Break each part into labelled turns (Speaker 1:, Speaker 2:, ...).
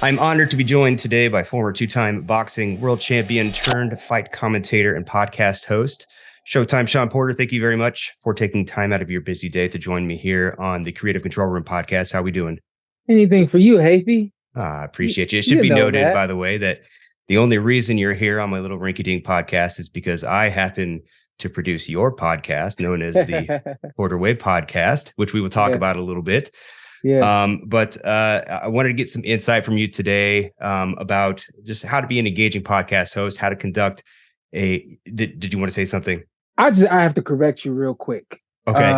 Speaker 1: I'm honored to be joined today by former two-time boxing world champion turned fight commentator and podcast host, Showtime Shawn Porter. Thank you very much for taking time out of your busy day to join me here on the Creative Control Room podcast. How we doing?
Speaker 2: Anything for you, Hafey.
Speaker 1: I appreciate you. It should be noted, by the way, that the only reason you're here on my little rinky-dink podcast is because I happen to produce your podcast known as the PorterWay Podcast, which we will talk about a little bit. But I wanted to get some insight from you today about just how to be an engaging podcast host, how to conduct did you want to say something?
Speaker 2: I have to correct you real quick.
Speaker 1: Okay.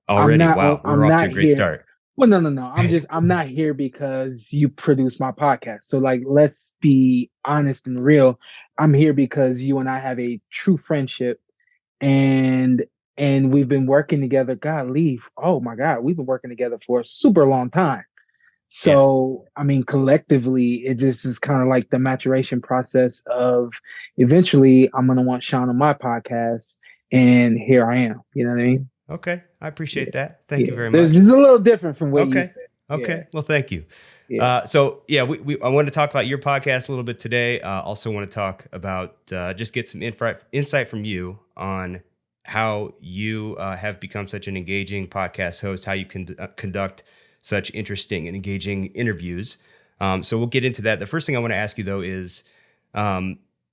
Speaker 1: Already. Wow. We're off to a great start.
Speaker 2: Well, no. I'm not here because you produce my podcast. So let's be honest and real. I'm here because you and I have a true friendship and we've been working together. Oh my God, we've been working together for a super long time. So, I mean, collectively, it just is kind of like the maturation process of eventually I'm going to want Shawn on my podcast. And here I am. You know what I mean?
Speaker 1: Okay. I appreciate that. Thank you very much.
Speaker 2: This is a little different from what you said.
Speaker 1: Okay. Well, thank you. I want to talk about your podcast a little bit today. Also want to talk about, just get some insight from you on how you have become such an engaging podcast host, how you can conduct such interesting and engaging interviews. So we'll get into that. The first thing I want to ask you, though, is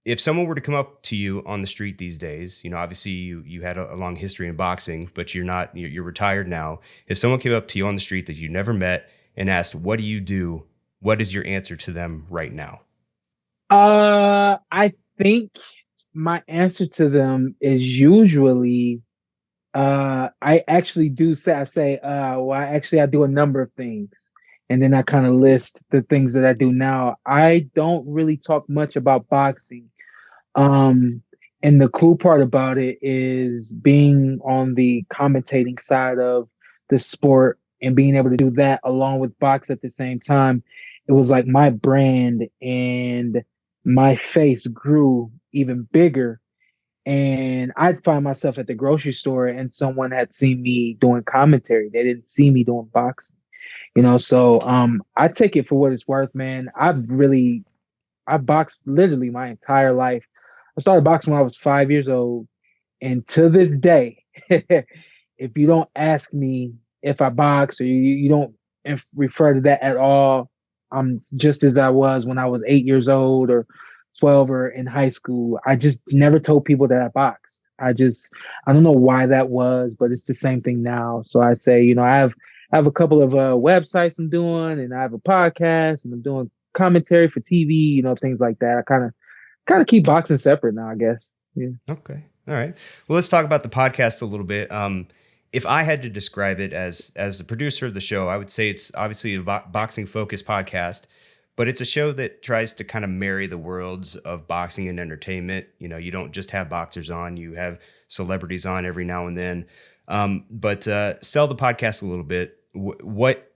Speaker 1: if someone were to come up to you on the street these days, obviously you had a long history in boxing, but you're retired now. If someone came up to you on the street that you never met and asked, what do you do? What is your answer to them right now?
Speaker 2: I think my answer to them is usually, I actually do say, I do a number of things. And then I kind of list the things that I do now. I don't really talk much about boxing. And the cool part about it is being on the commentating side of the sport and being able to do that along with box at the same time. It was like my brand and my face grew even bigger. And I'd find myself at the grocery store and someone had seen me doing commentary. They didn't see me doing boxing, So I take it for what it's worth, man. I boxed literally my entire life. I started boxing when I was 5 years old. And to this day, if you don't ask me if I box or you don't refer to that at all, I'm just as I was when I was 8 years old or 12 or in high school. I just never told people that I boxed. I don't know why that was, but it's the same thing now. So I say, I have a couple of websites I'm doing, and I have a podcast, and I'm doing commentary for TV, things like that. I kind of keep boxing separate now, I guess. Yeah.
Speaker 1: Okay. All right. Well, let's talk about the podcast a little bit. If I had to describe it as the producer of the show, I would say it's obviously a boxing focused podcast, but it's a show that tries to kind of marry the worlds of boxing and entertainment. You don't just have boxers on, you have celebrities on every now and then. But sell the podcast a little bit. What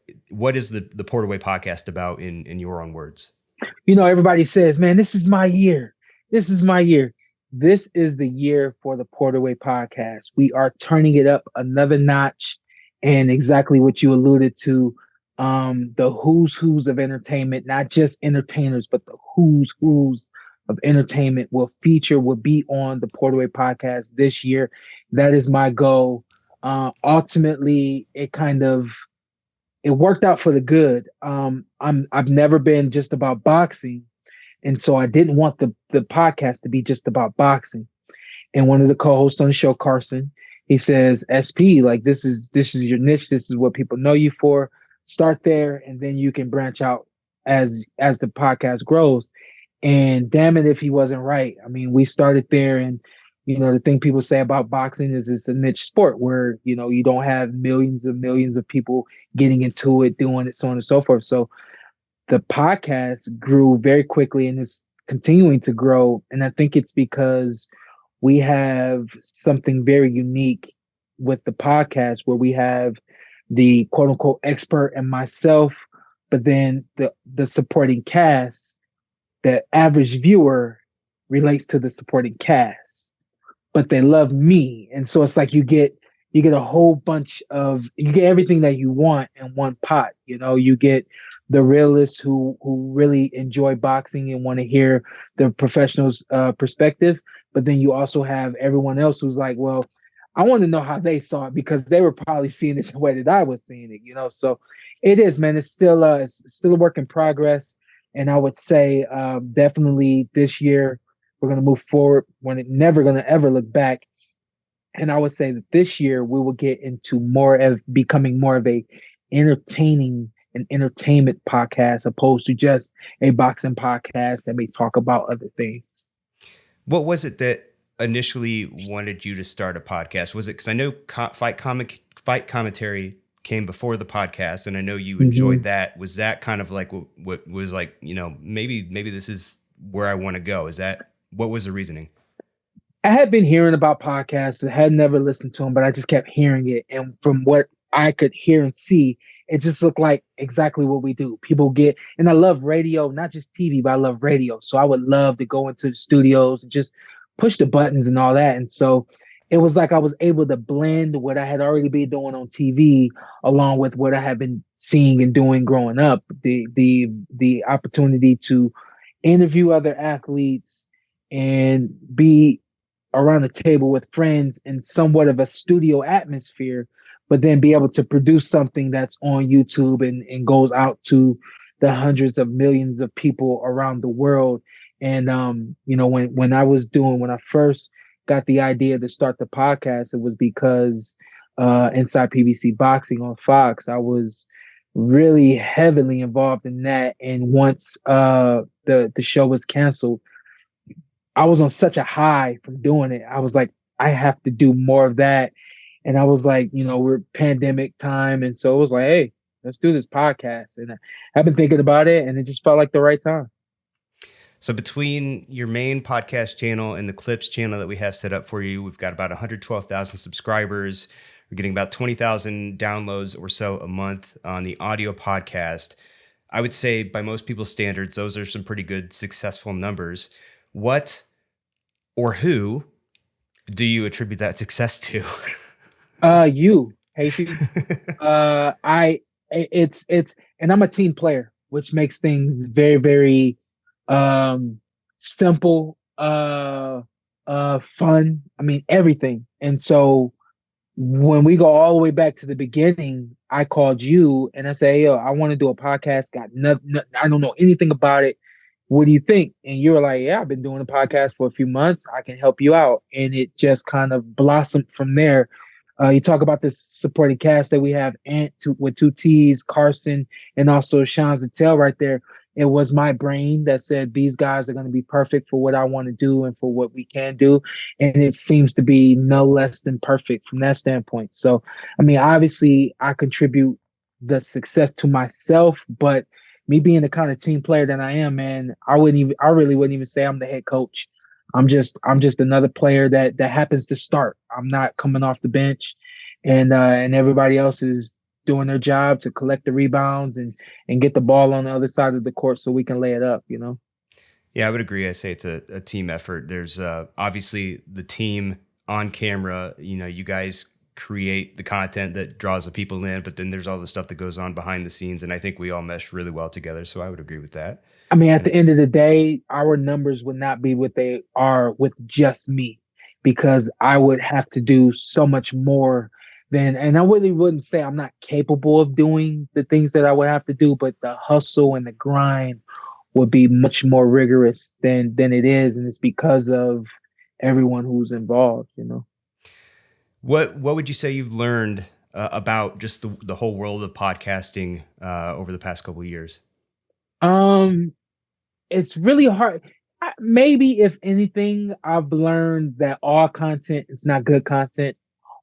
Speaker 1: is the PorterWay Podcast about in your own words?
Speaker 2: Everybody says, man, this is my year. This is my year. This is the year for the PorterWay Podcast. We are turning it up another notch, and exactly what you alluded to, the who's of entertainment, not just entertainers, but the who's of entertainment will be on the PorterWay Podcast this year. That is my goal. Ultimately, it worked out for the good. I've never been just about boxing. And so I didn't want the podcast to be just about boxing. And one of the co-hosts on the show, Carson, he says, SP, this is your niche. This is what people know you for. Start there, and then you can branch out as the podcast grows. And damn it if he wasn't right. I mean, we started there, and the thing people say about boxing is it's a niche sport where, you don't have millions of people getting into it, doing it, so on and so forth. So the podcast grew very quickly and is continuing to grow. And I think it's because we have something very unique with the podcast where we have the quote unquote expert and myself, but then the supporting cast, the average viewer relates to the supporting cast, but they love me. And so it's like you get a whole bunch of, you get everything that you want in one pot. You get the realists who really enjoy boxing and want to hear the professionals' perspective. But then you also have everyone else who's like, well, I want to know how they saw it because they were probably seeing it the way that I was seeing it, you know. So it is, man. It's still a work in progress, and I would say definitely this year we're going to move forward. We're never going to ever look back. And I would say that this year we will get into more of becoming more of a entertaining and entertainment podcast opposed to just a boxing podcast that may talk about other things.
Speaker 1: What was it that initially wanted you to start a podcast? Was it because I know fight commentary came before the podcast, and I know you enjoyed that. Was that kind of like what was like, you know, maybe this is where I want to go? Is that what was the reasoning?
Speaker 2: I had been hearing about podcasts. I had never listened to them, but I just kept hearing it. And from what I could hear and see, it just looked like exactly what we do. People get, and I love radio, not just TV, but I love radio. So I would love to go into the studios and just push the buttons and all that. And so it was like I was able to blend what I had already been doing on TV along with what I had been seeing and doing growing up. The opportunity to interview other athletes and be around the table with friends in somewhat of a studio atmosphere, but then be able to produce something that's on YouTube and goes out to the hundreds of millions of people around the world. And you know, when I first got the idea to start the podcast, it was because inside PBC Boxing on Fox, I was really heavily involved in that. And once the show was canceled, I was on such a high from doing it. I was like, I have to do more of that. And I was like, you know, we're pandemic time. And so it was like, hey, let's do this podcast. And I've been thinking about it, and it just felt like the right time.
Speaker 1: So between your main podcast channel and the Clips channel that we have set up for you, we've got about 112,000 subscribers. We're getting about 20,000 downloads or so a month on the audio podcast. I would say by most people's standards, those are some pretty good, successful numbers. What or who do you attribute that success to?
Speaker 2: You, Hasty. And I'm a team player, which makes things very, very simple, fun. I mean, everything. And so when we go all the way back to the beginning, I called you and I say, yo, I want to do a podcast. I don't know anything about it. What do you think? And you were like, yeah, I've been doing a podcast for a few months. I can help you out. And it just kind of blossomed from there. You talk about this supporting cast that we have with two T's, Carson, and also Sean Zattel right there. It was my brain that said these guys are going to be perfect for what I want to do and for what we can do. And it seems to be no less than perfect from that standpoint. So, I mean, obviously I contribute the success to myself, but me being the kind of team player that I am, man, I really wouldn't even say I'm the head coach. I'm just another player that happens to start. I'm not coming off the bench, and everybody else is doing their job to collect the rebounds and get the ball on the other side of the court so we can lay it up, you know?
Speaker 1: Yeah, I would agree. I say it's a team effort. There's obviously the team on camera, you know, you guys create the content that draws the people in, but then there's all the stuff that goes on behind the scenes. And I think we all mesh really well together. So I would agree with that.
Speaker 2: I mean, at the end of the day, our numbers would not be what they are with just me, because I would have to do so much more than, and I really wouldn't say I'm not capable of doing the things that I would have to do, but the hustle and the grind would be much more rigorous than it is. And it's because of everyone who's involved, you know?
Speaker 1: What would you say you've learned about just the whole world of podcasting over the past couple of years?
Speaker 2: It's really hard. Maybe if anything, I've learned that all content is not good content.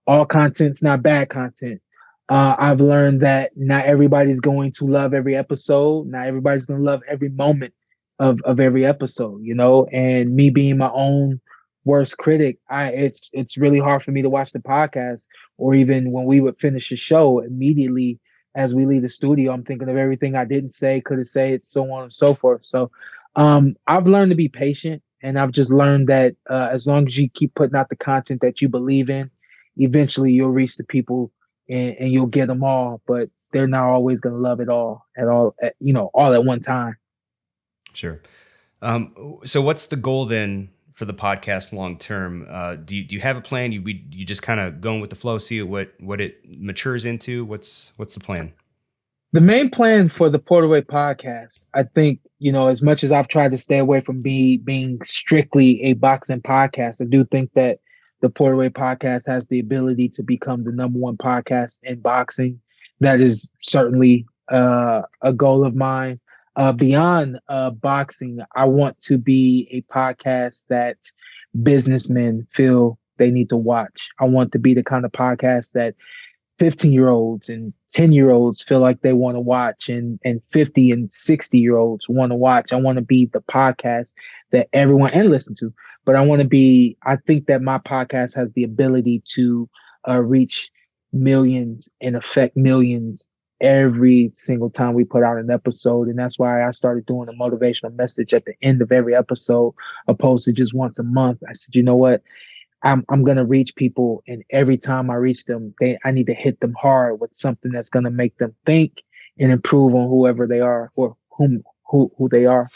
Speaker 2: All content's not bad content. I've learned that not everybody's going to love every episode. Not everybody's going to love every moment of every episode, you know, and me being my own worst critic, it's really hard for me to watch the podcast, or even when we would finish a show immediately as we leave the studio, I'm thinking of everything I didn't say, could have said, so on and so forth. So I've learned to be patient, and I've just learned that as long as you keep putting out the content that you believe in, eventually you'll reach the people and you'll get them all. But they're not always going to love it all at one time.
Speaker 1: Sure. So what's the goal then for the podcast long term? Do you have a plan? You just kind of going with the flow, see what it matures into? What's the plan?
Speaker 2: The main plan for the PorterWay Podcast, I think, as much as I've tried to stay away from being strictly a boxing podcast, I do think that the PorterWay Podcast has the ability to become the number one podcast in boxing. That is certainly a goal of mine. Beyond boxing, I want to be a podcast that businessmen feel they need to watch. I want to be the kind of podcast that 15-year-olds and 10-year-olds feel like they want to watch, and 50 and 60-year-olds want to watch. I want to be the podcast that everyone and listen to, but I think that my podcast has the ability to reach millions and affect millions every single time we put out an episode. And that's why I started doing a motivational message at the end of every episode, opposed to just once a month. I said, you know what? I'm going to reach people, and every time I reach them, I need to hit them hard with something that's going to make them think and improve on whoever they are or who they are.